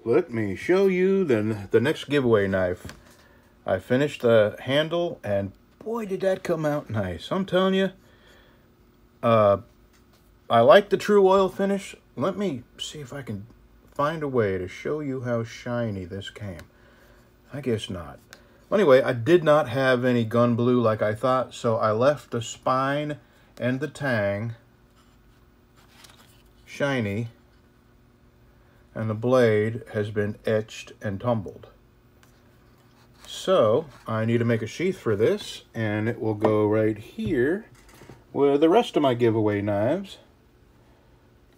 let me show you the next giveaway knife. I finished the handle, and boy, did that come out nice. I'm telling you, I like the true oil finish. Let me see if I can find a way to show you how shiny this came. I guess not. Anyway, I did not have any gun blue like I thought, so I left the spine and the tang shiny, and the blade has been etched and tumbled. So I need to make a sheath for this, and it will go right here with the rest of my giveaway knives.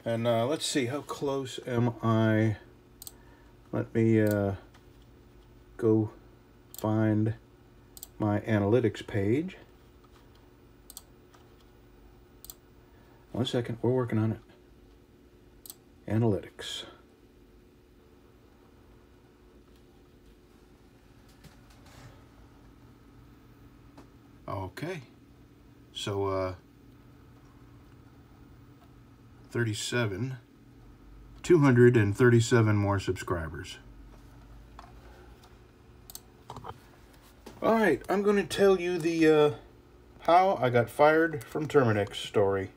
And let's see, how close am I? Let me go find my analytics page. 1 second, we're working on it. Analytics. Okay, so 237 more subscribers. All right, I'm going to tell you the how I got fired from Terminix story.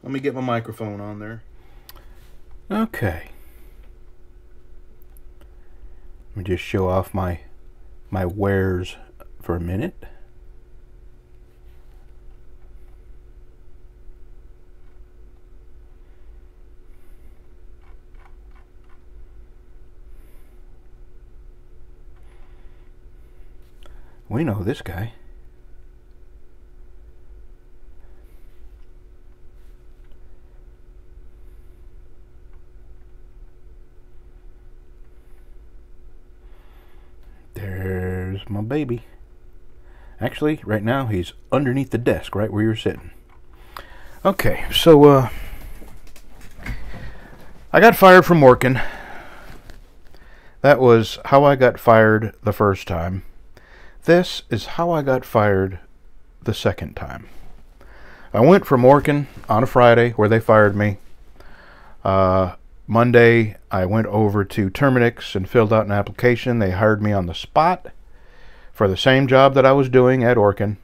Let me get my microphone on there. Okay. Let me just show off my wares for a minute. We know this guy. There's my baby. Actually, right now he's underneath the desk, right where you're sitting. Okay, so I got fired from working. That was how I got fired the first time. This is how I got fired the second time. I went from working on a Friday where they fired me. Monday, I went over to Terminix and filled out an application. They hired me on the spot for the same job that I was doing at Orkin,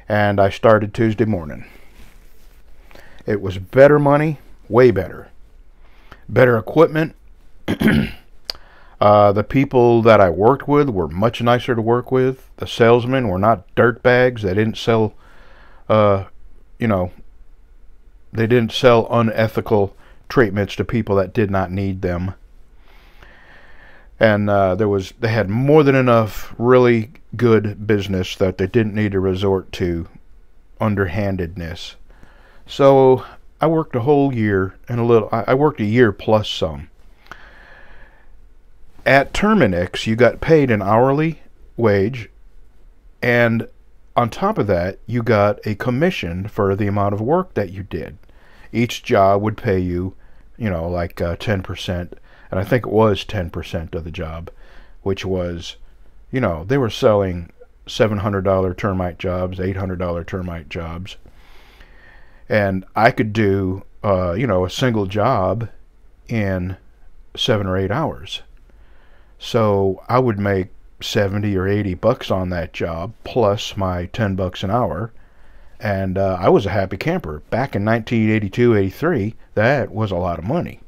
and I started Tuesday morning. It was better money, way better. Better equipment. The people that I worked with were much nicer to work with. The salesmen were not dirtbags. They didn't sell, they didn't sell unethical treatments to people that did not need them. And they had more than enough really good business that they didn't need to resort to underhandedness. So I worked a whole year and a little. I worked a year plus some. At Terminix, you got paid an hourly wage, and on top of that, you got a commission for the amount of work that you did. Each job would pay you, like 10%, and I think it was 10% of the job, which was, they were selling $700 termite jobs, $800 termite jobs, and I could do, a single job in 7 or 8 hours. So I would make 70 or 80 bucks on that job, plus my 10 bucks an hour. And I was a happy camper. Back in 1982, 83, that was a lot of money.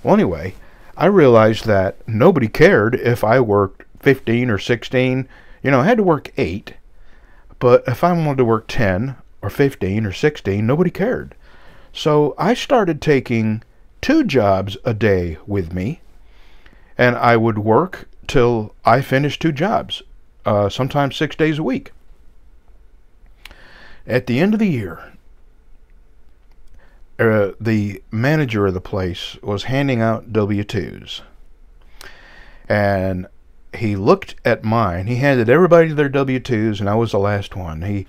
Well, anyway, I realized that nobody cared if I worked 15 or 16. I had to work 8. But if I wanted to work 10 or 15 or 16, nobody cared. So I started taking 2 jobs a day with me. And I would work till I finished 2 jobs, sometimes 6 days a week. At the end of the year, the manager of the place was handing out W-2s. And he looked at mine. He handed everybody their W-2s, and I was the last one. He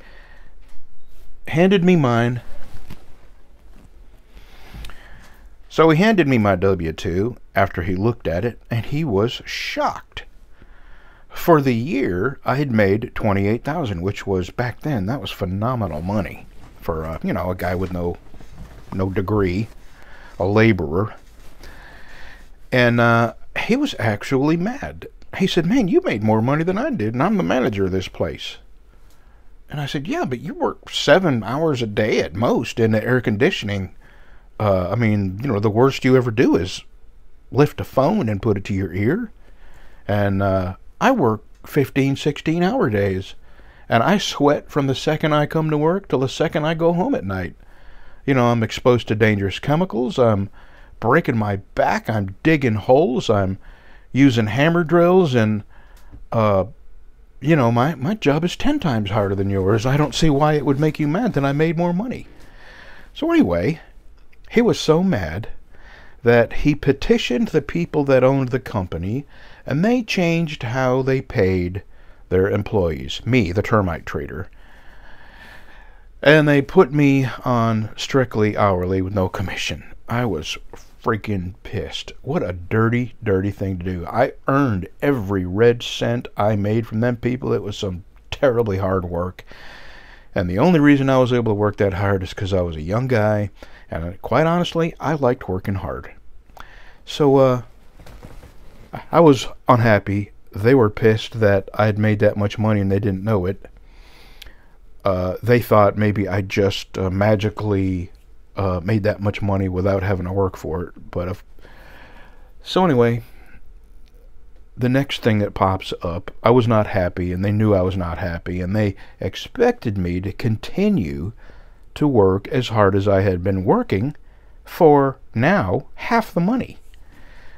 handed me mine. So he handed me my W-2 after he looked at it, and he was shocked. For the year, I had made $28,000, which was, back then, that was phenomenal money for, a guy with no degree, a laborer. And he was actually mad. He said, "Man, you made more money than I did, and I'm the manager of this place." And I said, "Yeah, but you work 7 hours a day at most in the air conditioning. I mean, the worst you ever do is lift a phone and put it to your ear. And I work 15, 16-hour days. And I sweat from the second I come to work till the second I go home at night. I'm exposed to dangerous chemicals. I'm breaking my back. I'm digging holes. I'm using hammer drills. And, my job is 10 times harder than yours. I don't see why it would make you mad that I made more money." So anyway, he was so mad that he petitioned the people that owned the company, and they changed how they paid their employees, me, the termite trader. And they put me on strictly hourly with no commission. I was freaking pissed. What a dirty, dirty thing to do. I earned every red cent I made from them people. It was some terribly hard work. And the only reason I was able to work that hard is because I was a young guy. And quite honestly, I liked working hard. So I was unhappy. They were pissed that I had made that much money and they didn't know it. They thought maybe I just magically made that much money without having to work for it. So anyway, the next thing that pops up, I was not happy, and they knew I was not happy, and they expected me to continue to work as hard as I had been working for now half the money.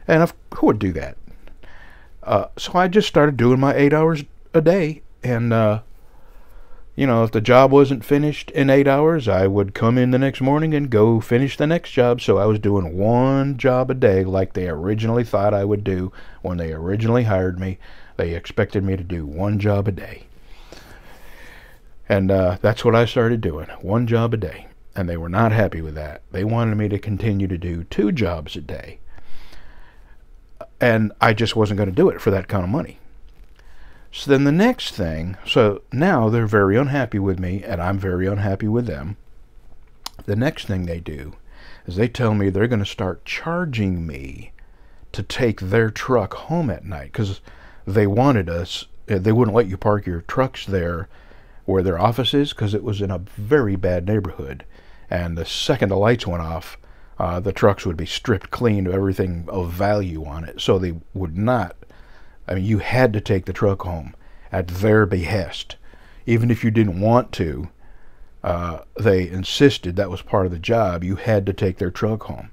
And who would do that? So I just started doing my 8 hours a day, and if the job wasn't finished in 8 hours, I would come in the next morning and go finish the next job. So I was doing one job a day like they originally thought I would do when they originally hired me. They expected me to do one job a day. And that's what I started doing, one job a day. And they were not happy with that. They wanted me to continue to do 2 jobs a day. And I just wasn't going to do it for that kind of money. So then the next thing, so now they're very unhappy with me, and I'm very unhappy with them. The next thing they do is they tell me they're going to start charging me to take their truck home at night, because they wanted us, they wouldn't let you park your trucks there where their office is, because it was in a very bad neighborhood. And the second the lights went off, the trucks would be stripped clean of everything of value on it. So they would not, you had to take the truck home at their behest. Even if you didn't want to, they insisted that was part of the job. You had to take their truck home.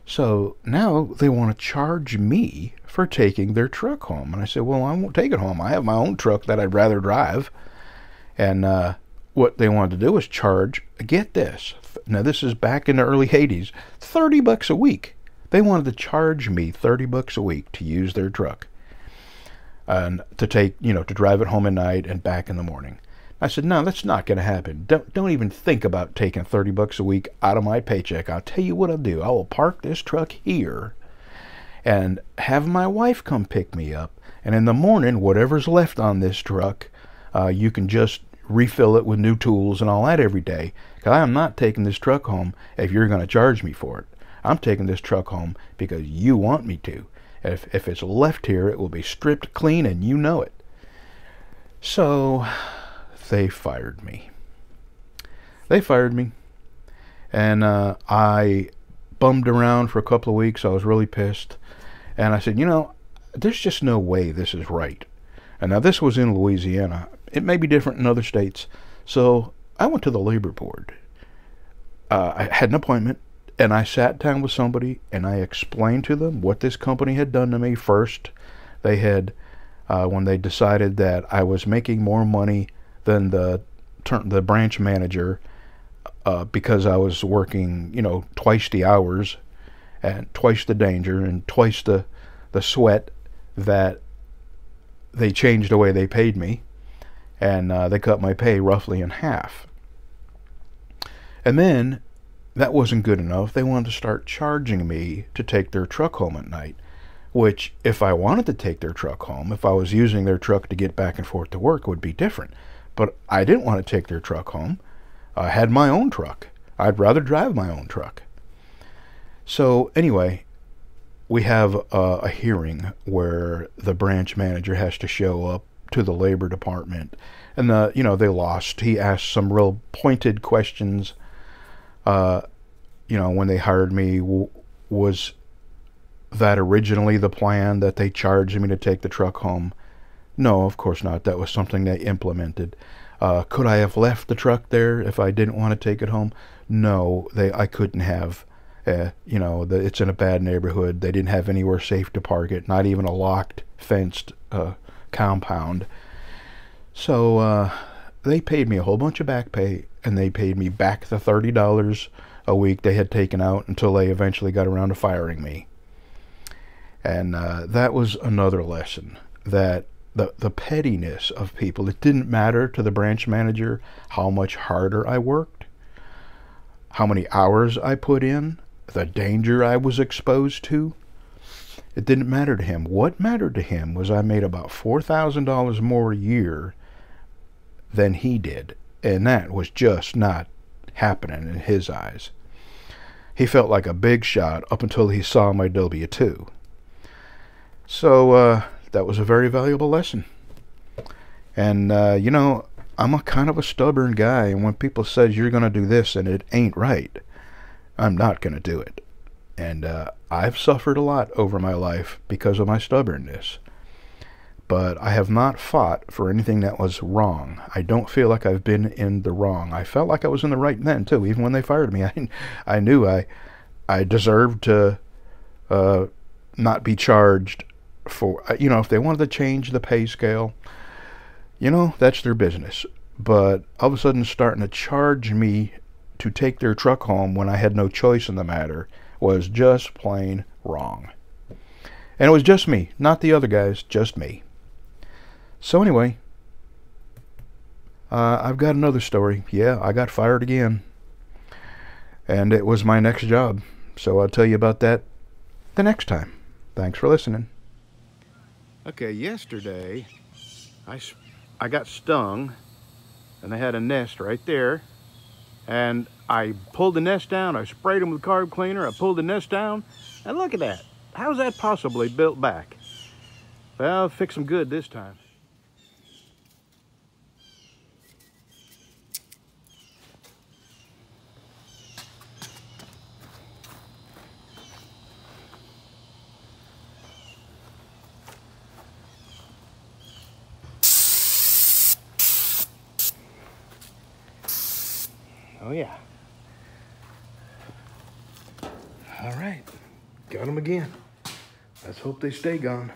So now they want to charge me for taking their truck home. And I said, well, I won't take it home. I have my own truck that I'd rather drive. And what they wanted to do was charge, get this, now this is back in the early 80s, $30 a week. They wanted to charge me $30 a week to use their truck. And to take, to drive it home at night and back in the morning. I said, no, that's not going to happen. Don't even think about taking $30 a week out of my paycheck. I'll tell you what I'll do. I will park this truck here and have my wife come pick me up. And in the morning, whatever's left on this truck, you can just refill it with new tools and all that every day. Because I am not taking this truck home if you're going to charge me for it. I'm taking this truck home because you want me to. If it's left here, it will be stripped clean, and you know it. So they fired me. And I bummed around for a couple of weeks. I was really pissed. And I said, there's just no way this is right. And now this was in Louisiana. It may be different in other states. So I went to the labor board. I had an appointment. And I sat down with somebody, and I explained to them what this company had done to me. First, they had, when they decided that I was making more money than the branch manager, because I was working, twice the hours, and twice the danger, and twice the sweat, that they changed the way they paid me, and they cut my pay roughly in half. And then, that wasn't good enough. They wanted to start charging me to take their truck home at night, which, if I wanted to take their truck home, if I was using their truck to get back and forth to work, would be different. But I didn't want to take their truck home. I had my own truck. I'd rather drive my own truck. So anyway, we have a hearing where the branch manager has to show up to the labor department, and they lost. He asked some real pointed questions. When they hired me, was that originally the plan, that they charged me to take the truck home? No, of course not. That was something they implemented. Could I have left the truck there if I didn't want to take it home? No, I couldn't have. It's in a bad neighborhood. They didn't have anywhere safe to park it, not even a locked, fenced compound. So they paid me a whole bunch of back pay, and they paid me back the $30 a week they had taken out until they eventually got around to firing me. And that was another lesson, that the pettiness of people. It didn't matter to the branch manager how much harder I worked, how many hours I put in, the danger I was exposed to. It didn't matter to him. What mattered to him was I made about $4,000 more a year than he did, and that was just not happening in his eyes. He felt like a big shot up until he saw my W-2. So that was a very valuable lesson. And I'm a kind of a stubborn guy, and when people says you're going to do this and it ain't right, I'm not going to do it. And I've suffered a lot over my life because of my stubbornness. But I have not fought for anything that was wrong. I don't feel like I've been in the wrong. I felt like I was in the right then, too. Even when they fired me, I knew I deserved to not be charged for, if they wanted to change the pay scale, that's their business. But all of a sudden starting to charge me to take their truck home when I had no choice in the matter was just plain wrong. And it was just me, not the other guys, just me. So anyway, I've got another story. Yeah, I got fired again. And it was my next job. So I'll tell you about that the next time. Thanks for listening. Okay, yesterday I got stung, and they had a nest right there, and I pulled the nest down. I sprayed them with carb cleaner. I pulled the nest down, and look at that. How's that possibly built back? Well, I'll fix them good this time. Oh yeah. All right, got them again. Let's hope they stay gone.